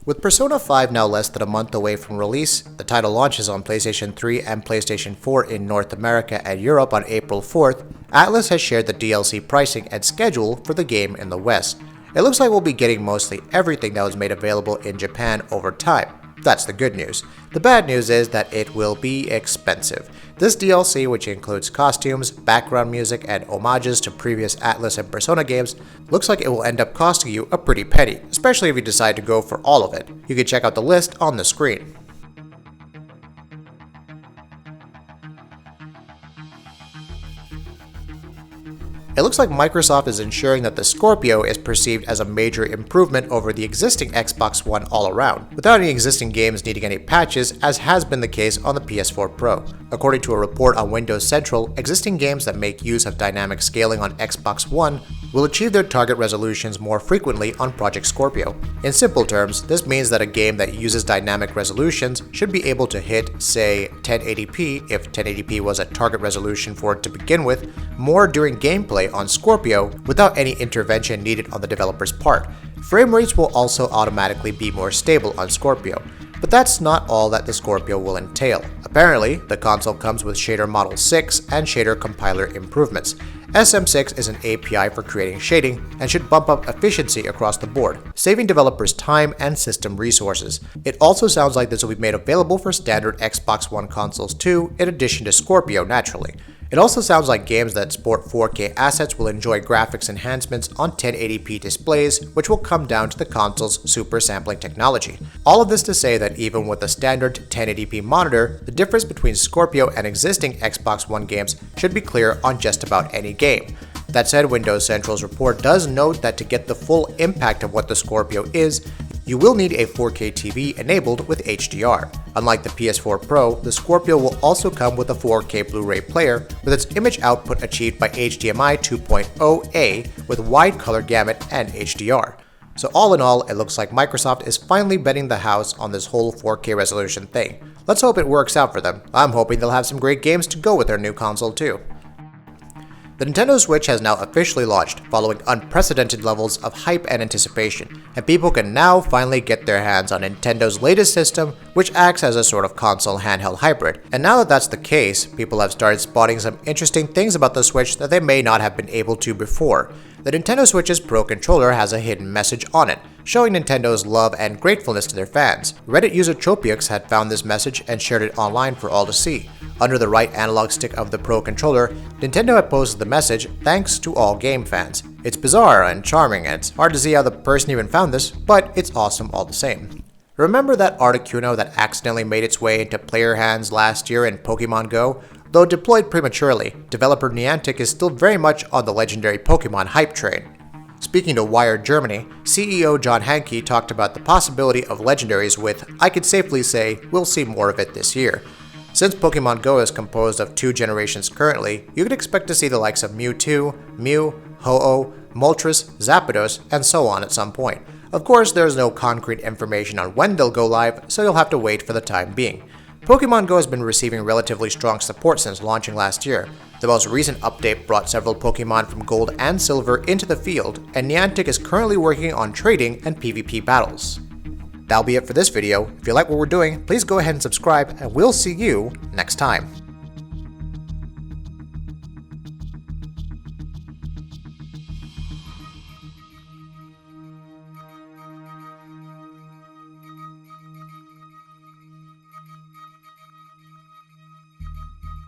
With Persona 5 now less than a month away from release, the title launches on PlayStation 3 and PlayStation 4 in North America and Europe on April 4th, Atlus has shared the DLC pricing and schedule for the game in the West. It looks like we'll be getting mostly everything that was made available in Japan over time. That's the good news. The bad news is that it will be expensive. This DLC, which includes costumes, background music, and homages to previous Atlus and Persona games, looks like it will end up costing you a pretty penny, especially if you decide to go for all of it. You can check out the list on the screen. It looks like Microsoft is ensuring that the Scorpio is perceived as a major improvement over the existing Xbox One all around, without any existing games needing any patches, as has been the case on the PS4 Pro. According to a report on Windows Central, existing games that make use of dynamic scaling on Xbox One will achieve their target resolutions more frequently on Project Scorpio. In simple terms, this means that a game that uses dynamic resolutions should be able to hit, say, 1080p, if 1080p was a target resolution for it to begin with, more during gameplay on Scorpio without any intervention needed on the developer's part. Frame rates will also automatically be more stable on Scorpio. But that's not all that the Scorpio will entail. Apparently, the console comes with Shader Model 6 and Shader Compiler improvements. SM6 is an API for creating shading and should bump up efficiency across the board, saving developers time and system resources. It also sounds like this will be made available for standard Xbox One consoles too, in addition to Scorpio naturally. It also sounds like games that sport 4K assets will enjoy graphics enhancements on 1080p displays, which will come down to the console's Supersampling technology. All of this to say that even with a standard 1080p monitor, the difference between Scorpio and existing Xbox One games should be clear on just about any game. That said, Windows Central's report does note that to get the full impact of what the Scorpio is, you will need a 4K TV enabled with HDR. Unlike the PS4 Pro, the Scorpio will also come with a 4K Blu-ray player with its image output achieved by HDMI 2.0A with wide color gamut and HDR. So all in all, it looks like Microsoft is finally betting the house on this whole 4K resolution thing. Let's hope it works out for them. I'm hoping they'll have some great games to go with their new console too. The Nintendo Switch has now officially launched, following unprecedented levels of hype and anticipation, and people can now finally get their hands on Nintendo's latest system, which acts as a sort of console handheld hybrid. And now that that's the case, people have started spotting some interesting things about the Switch that they may not have been able to before. The Nintendo Switch's Pro Controller has a hidden message on it, showing Nintendo's love and gratefulness to their fans. Reddit user Tropiux had found this message and shared it online for all to see. Under the right analog stick of the Pro Controller, Nintendo had posted the message, "Thanks to all game fans." It's bizarre and charming, and it's hard to see how the person even found this, but it's awesome all the same. Remember that Articuno that accidentally made its way into player hands last year in Pokemon Go? Though deployed prematurely, developer Niantic is still very much on the legendary Pokemon hype train. Speaking to Wired Germany, CEO John Hanke talked about the possibility of legendaries with, "I could safely say, we'll see more of it this year." Since Pokemon Go is composed of 2 generations currently, you could expect to see the likes of Mewtwo, Mew, Ho-Oh, Moltres, Zapdos, and so on at some point. Of course, there is no concrete information on when they'll go live, so you'll have to wait for the time being. Pokemon Go has been receiving relatively strong support since launching last year. The most recent update brought several Pokemon from Gold and Silver into the field, and Niantic is currently working on trading and PvP battles. That'll be it for this video. If you like what we're doing, please go ahead and subscribe, and we'll see you next time.